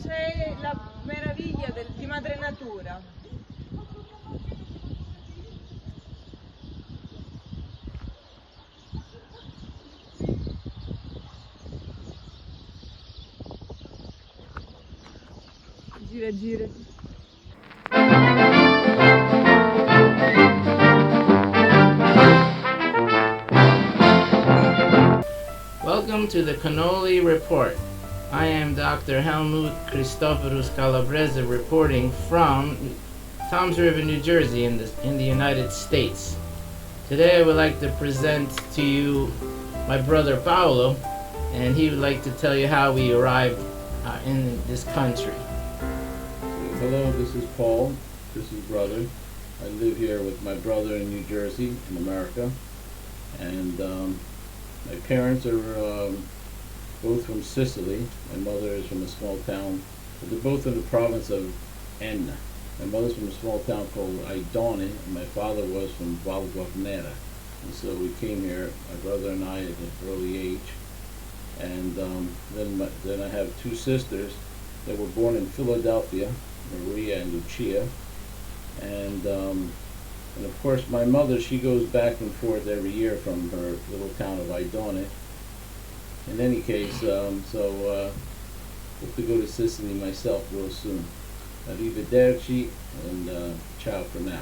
c'è la meraviglia di madre natura. Gira, gira. Welcome to the Cannolo Report. I am Dr. Helmut Christoforus Calabrese reporting from Toms River, New Jersey in the United States. Today I would like to present to you my brother Paolo, and he would like to tell you how we arrived in this country. Hello, this is Paul, Chris's brother. I live here with my brother in New Jersey, in America, and my parents are both from Sicily. My mother is from a small town, but they're both in the province of Enna. My mother's from a small town called Idone, and my father was from Val Guarnera. And so we came here, my brother and I, at an early age. And then I have two sisters that were born in Philadelphia, Maria and Lucia. And of course my mother, she goes back and forth every year from her little town of Idone. In any case, hope to go to Sicily myself real soon. Arrivederci, and ciao for now.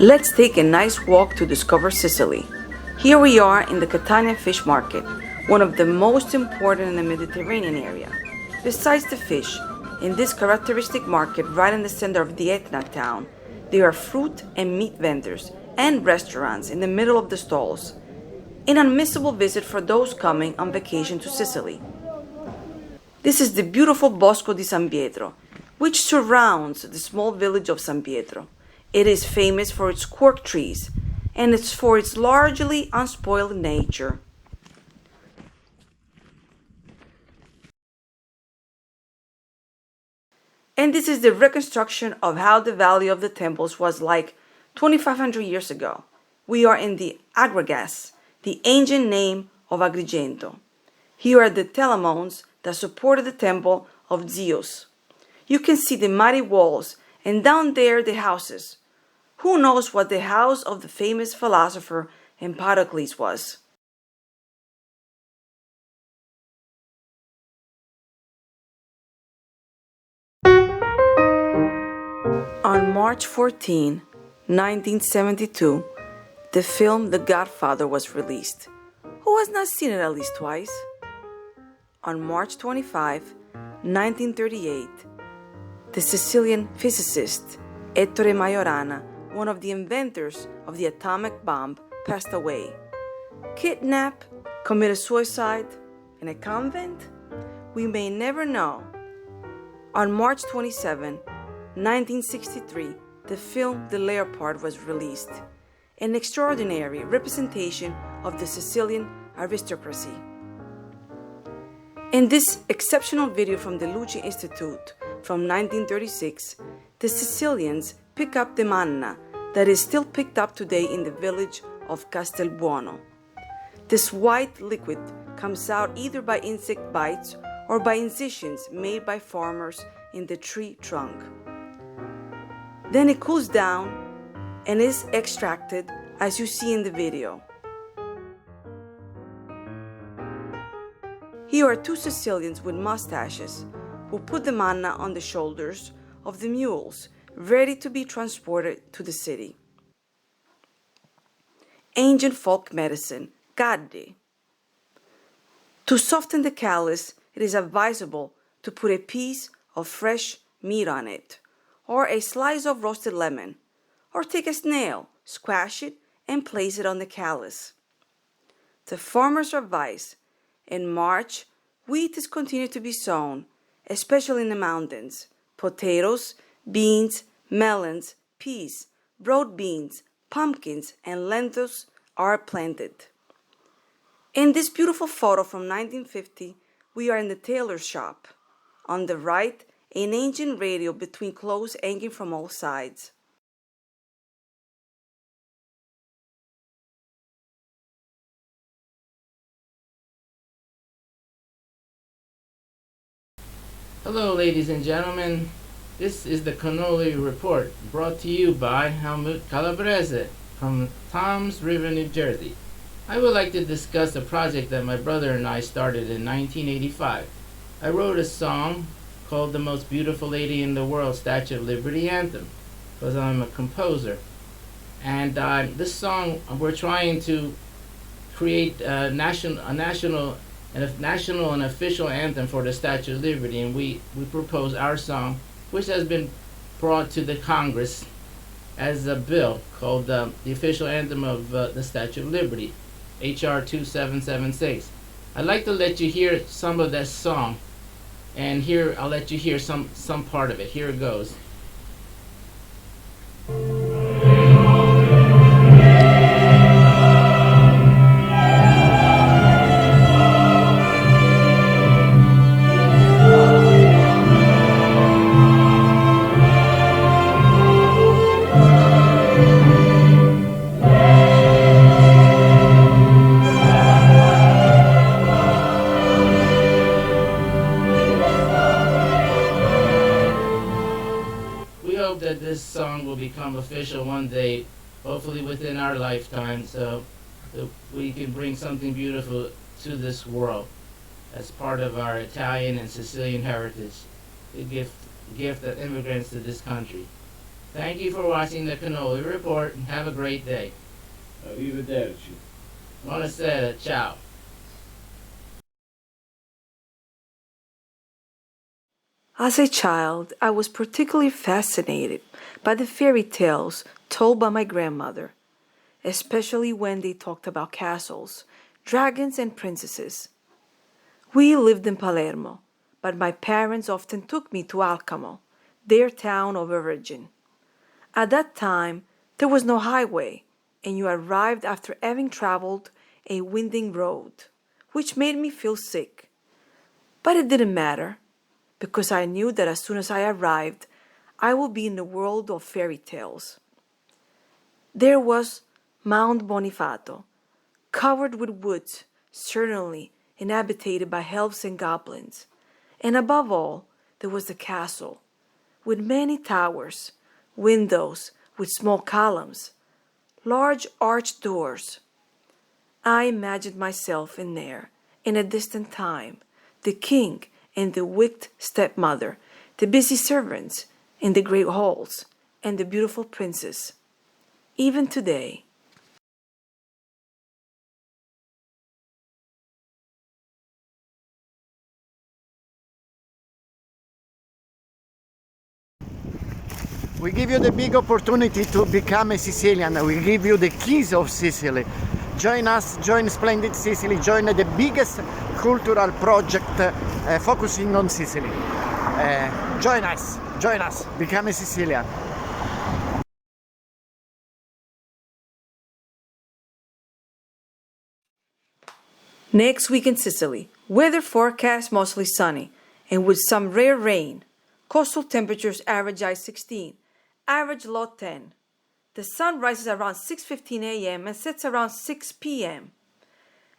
Let's take a nice walk to discover Sicily. Here we are in the Catania fish market, one of the most important in the Mediterranean area. Besides the fish, in this characteristic market right in the center of the Etna town, there are fruit and meat vendors and restaurants in the middle of the stalls. An unmissable visit for those coming on vacation to Sicily. This is the beautiful Bosco di San Pietro, which surrounds the small village of San Pietro. It is famous for its cork trees, and it's for its largely unspoiled nature. And this is the reconstruction of how the Valley of the Temples was like 2,500 years ago. We are in the Agragas, the ancient name of Agrigento. Here are the Telemones that supported the temple of Zeus. You can see the mighty walls, and down there the houses. Who knows what the house of the famous philosopher Empedocles was? On March 14, 1972, the film The Godfather was released. Who has not seen it at least twice? On March 25, 1938, the Sicilian physicist Ettore Majorana, one of the inventors of the atomic bomb, passed away. Kidnapped, committed suicide in a convent? We may never know. On March 27, 1963, the film The Leopard was released, an extraordinary representation of the Sicilian aristocracy. In this exceptional video from the Luce Institute from 1936, the Sicilians pick up the manna that is still picked up today in the village of Castelbuono. This white liquid comes out either by insect bites or by incisions made by farmers in the tree trunk. Then it cools down and is extracted as you see in the video. Here are two Sicilians with mustaches who put the manna on the shoulders of the mules, ready to be transported to the city. Ancient folk medicine, gaddi. To soften the callus, it is advisable to put a piece of fresh meat on it, or a slice of roasted lemon, or take a snail, squash it, and place it on the callus. the farmer's advice. In March, wheat is continued to be sown, especially in the mountains. Potatoes, beans, melons, peas, broad beans, pumpkins, and lentils are planted. In this beautiful photo from 1950, we are in the tailor's shop. On the right, an ancient radio between clothes hanging from all sides. Hello, ladies and gentlemen. This is the Cannolo Report, brought to you by Helmut Calabrese from Toms River, New Jersey. I would like to discuss a project that my brother and I started in 1985. I wrote a song called The Most Beautiful Lady in the World Statue of Liberty Anthem, because I'm a composer. And this song, we're trying to create a national and official anthem for the Statue of Liberty, and we propose our song, which has been brought to the Congress as a bill called the official anthem of the Statue of Liberty, H.R. 2776. I'd like to let you hear some of that song, and here I'll let you hear some part of it. Here it goes. We hope that this song will become official one day, hopefully within our lifetime, so that we can bring something beautiful to this world as part of our Italian and Sicilian heritage, the gift of immigrants to this country. Thank you for watching the Cannoli Report, and have a great day. Arrivederci. Buonasera, ciao. As a child, I was particularly fascinated by the fairy tales told by my grandmother, especially when they talked about castles, dragons, and princesses. We lived in Palermo, but my parents often took me to Alcamo, their town of origin. At that time, there was no highway, and you arrived after having traveled a winding road, which made me feel sick. But it didn't matter, because I knew that as soon as I arrived, I would be in the world of fairy tales. There was Mount Bonifato, covered with woods, certainly inhabited by elves and goblins. And above all, there was the castle, with many towers, windows with small columns, large arched doors. I imagined myself in there, in a distant time, the king and the wicked stepmother, the busy servants in the great halls, and the beautiful princess. Even today, we give you the big opportunity to become a Sicilian. We give you the keys of Sicily. Join us, join Splendid Sicily, join the biggest cultural project focusing on Sicily. Join us, become a Sicilian. next week in Sicily, weather forecast mostly sunny and with some rare rain. Coastal temperatures average high 16, average low 10. The sun rises around 6:15 a.m. and sets around 6 p.m.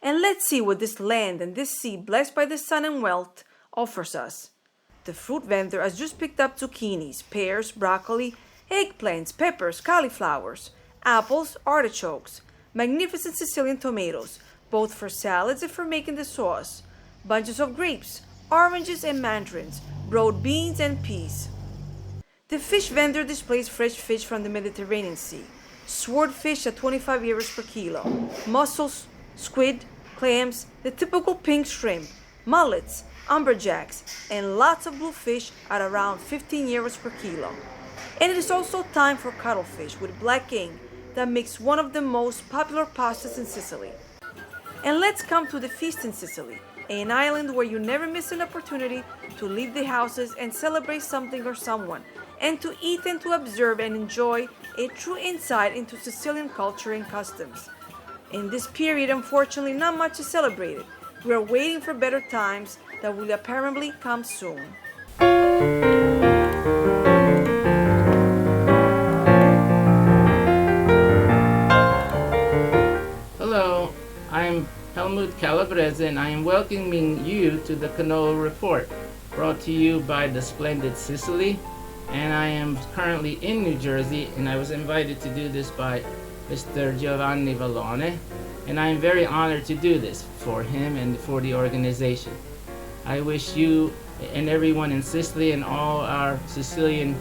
And let's see what this land and this sea blessed by the sun and wealth offers us. The fruit vendor has just picked up zucchinis, pears, broccoli, eggplants, peppers, cauliflowers, apples, artichokes, magnificent Sicilian tomatoes, both for salads and for making the sauce, bunches of grapes, oranges and mandarins, broad beans and peas. The fish vendor displays fresh fish from the Mediterranean Sea, swordfish at 25 euros per kilo, mussels, squid, clams, the typical pink shrimp, mullets, umberjacks, and lots of bluefish at around 15 euros per kilo. And it is also time for cuttlefish with black ink that makes one of the most popular pastas in Sicily. And let's come to the feast in Sicily, an island where you never miss an opportunity to leave the houses and celebrate something or someone, and to eat and to observe and enjoy a true insight into Sicilian culture and customs. In this period, unfortunately, not much is celebrated. We are waiting for better times that will apparently come soon. Hello, I'm Helmut Calabrese, and I am welcoming you to the Cannolo Report, brought to you by the splendid Sicily. And I am currently in New Jersey, and I was invited to do this by Mr. Giovanni Vallone, and I am very honored to do this for him and for the organization. I wish you and everyone in Sicily and all our Sicilian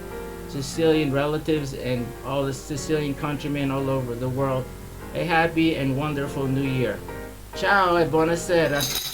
relatives and all the Sicilian countrymen all over the world a happy and wonderful new year. Ciao e buonasera.